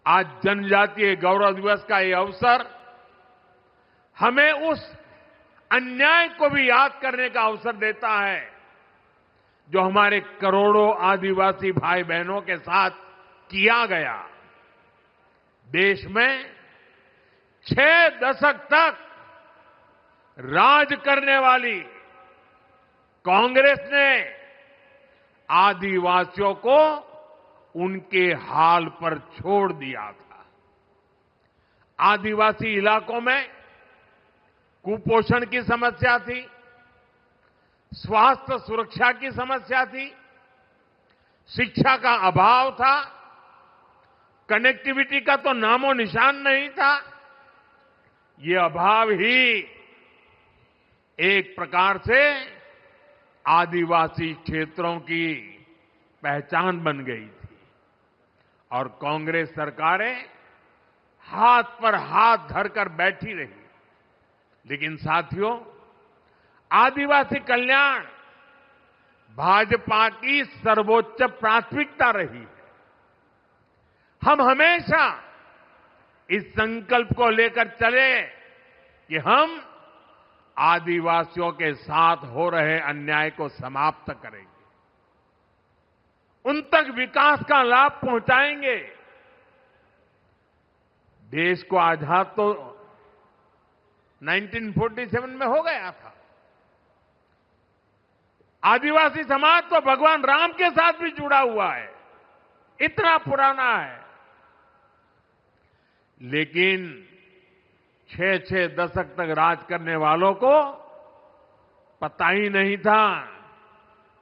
आज जनजातीय गौरव दिवस का ये अवसर हमें उस अन्याय को भी याद करने का अवसर देता है जो हमारे करोड़ों आदिवासी भाई बहनों के साथ किया गया। देश में 6 दशक तक राज करने वाली कांग्रेस ने आदिवासियों को उनके हाल पर छोड़ दिया था। आदिवासी इलाकों में कुपोषण की समस्या थी, स्वास्थ्य सुरक्षा की समस्या थी, शिक्षा का अभाव था, कनेक्टिविटी का तो नामो निशान नहीं था। ये अभाव ही एक प्रकार से आदिवासी क्षेत्रों की पहचान बन गई थी और कांग्रेस सरकारें हाथ पर हाथ धरकर बैठी रही। लेकिन साथियों, आदिवासी कल्याण भाजपा की सर्वोच्च प्राथमिकता रही है। हम हमेशा इस संकल्प को लेकर चले कि हम आदिवासियों के साथ हो रहे अन्याय को समाप्त करेंगे, उन तक विकास का लाभ पहुंचाएंगे। देश को आजाद तो 1947 में हो गया था। आदिवासी समाज तो भगवान राम के साथ भी जुड़ा हुआ है, इतना पुराना है। लेकिन 6 दशक तक राज करने वालों को पता ही नहीं था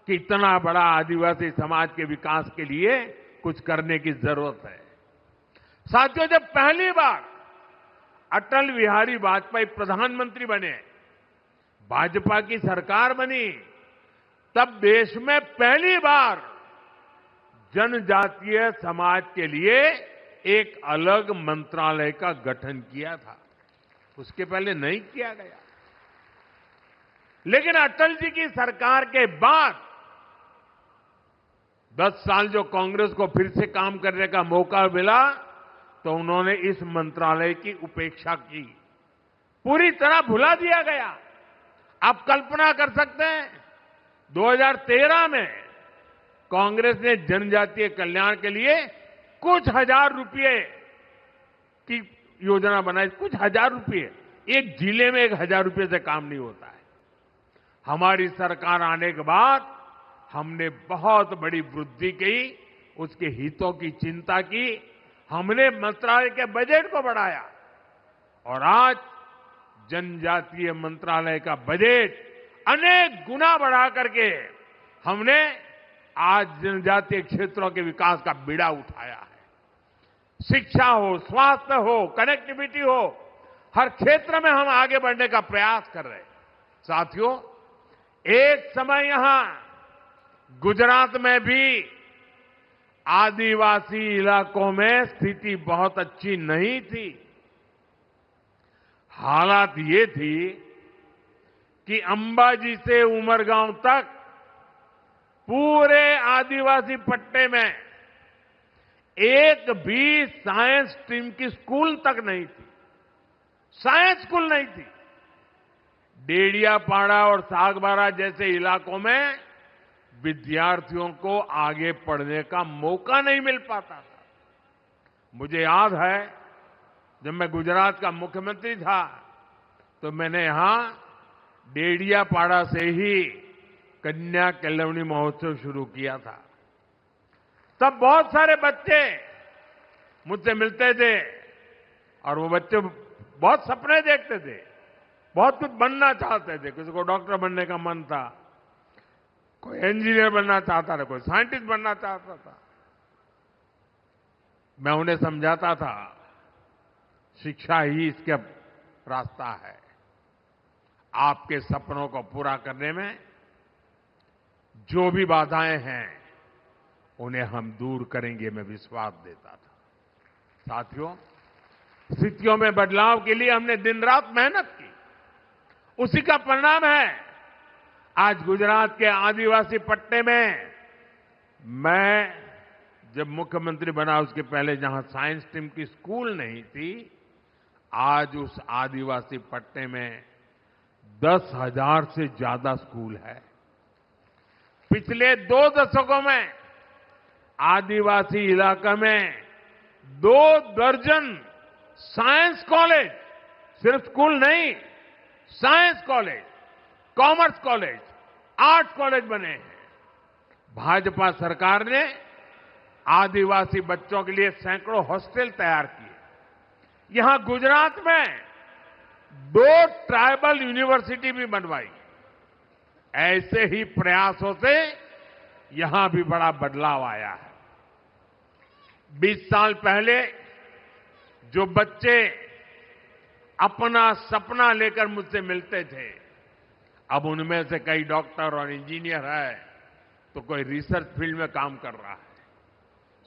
कि इतना बड़ा आदिवासी समाज के विकास के लिए कुछ करने की जरूरत है। साथियों, जब पहली बार अटल बिहारी वाजपेयी प्रधानमंत्री बने, भाजपा की सरकार बनी, तब देश में पहली बार जनजातीय समाज के लिए एक अलग मंत्रालय का गठन किया था। उसके पहले नहीं किया गया। लेकिन अटल जी की सरकार के बाद 10 साल जो कांग्रेस को फिर से काम करने का मौका मिला, तो उन्होंने इस मंत्रालय की उपेक्षा की, पूरी तरह भुला दिया गया। आप कल्पना कर सकते हैं, 2013 में कांग्रेस ने जनजातीय कल्याण के लिए कुछ हजार रुपए की योजना बनाई। कुछ हजार रुपए, एक जिले में 1000 रुपए से काम नहीं होता है। हमारी सरकार आने के बाद हमने बहुत बड़ी वृद्धि की, उसके हितों की चिंता की, हमने मंत्रालय के बजट को बढ़ाया और आज जनजातीय मंत्रालय का बजट अनेक गुना बढ़ा करके हमने आज जनजातीय क्षेत्रों के विकास का बीड़ा उठाया है। शिक्षा हो, स्वास्थ्य हो, कनेक्टिविटी हो, हर क्षेत्र में हम आगे बढ़ने का प्रयास कर रहे हैं। साथियों, एक समय यहां गुजरात में भी आदिवासी इलाकों में स्थिति बहुत अच्छी नहीं थी। हालात ये थी कि अंबाजी से उमरगांव तक पूरे आदिवासी पट्टे में एक भी साइंस स्ट्रीम की स्कूल तक नहीं थी। साइंस स्कूल नहीं थी। डेडियापाड़ा और सागबारा जैसे इलाकों में विद्यार्थियों को आगे पढ़ने का मौका नहीं मिल पाता था। मुझे याद है, जब मैं गुजरात का मुख्यमंत्री था तो मैंने यहां डेडियापाड़ा से ही कन्या केलवनी महोत्सव शुरू किया था। तब बहुत सारे बच्चे मुझसे मिलते थे और वो बच्चे बहुत सपने देखते थे, बहुत कुछ बनना चाहते थे। किसी को डॉक्टर बनने का मन था, कोई इंजीनियर बनना चाहता था, कोई साइंटिस्ट बनना चाहता था। मैं उन्हें समझाता था, शिक्षा ही इसका रास्ता है। आपके सपनों को पूरा करने में जो भी बाधाएं हैं उन्हें हम दूर करेंगे, मैं विश्वास देता था। साथियों, स्थितियों में बदलाव के लिए हमने दिन रात मेहनत की। उसी का परिणाम है आज गुजरात के आदिवासी पट्टे में मैं जब मुख्यमंत्री बना उसके पहले जहां साइंस स्ट्रीम की स्कूल नहीं थी, आज उस आदिवासी पट्टे में 10,000 से ज्यादा स्कूल है। पिछले 2 दशकों में आदिवासी इलाका में 2 दर्जन साइंस कॉलेज, सिर्फ स्कूल नहीं, science college, commerce college, art college बने हैं। भाजपा सरकार ने आदिवासी बच्चों के लिए सैकड़ों हॉस्टल तैयार किए। यहां गुजरात में 2 ट्राइबल यूनिवर्सिटी भी बनवाई। ऐसे ही प्रयासों से यहां भी बड़ा बदलाव आया है। 20 साल पहले जो बच्चे अपना सपना लेकर मुझसे मिलते थे, अब उनमें से कई डॉक्टर और इंजीनियर है, तो कोई रिसर्च फील्ड में काम कर रहा है।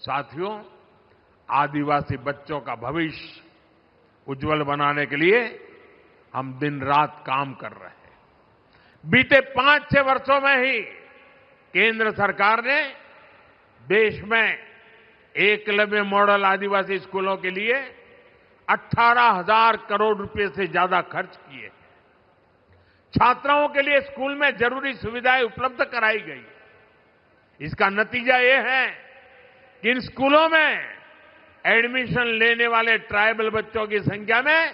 साथियों, आदिवासी बच्चों का भविष्य उज्जवल बनाने के लिए हम दिन रात काम कर रहे हैं। बीते 5-6 वर्षों में ही केंद्र सरकार ने देश में एकलव्य मॉडल आदिवासी स्कूलों के लिए 18,000 करोड़ रुपए से ज्यादा खर्च किए। छात्राओं के लिए स्कूल में जरूरी सुविधाएं उपलब्ध कराई गई। इसका नतीजा ये है कि इन स्कूलों में एडमिशन लेने वाले ट्राइबल बच्चों की संख्या में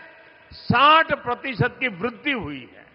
60% की वृद्धि हुई है।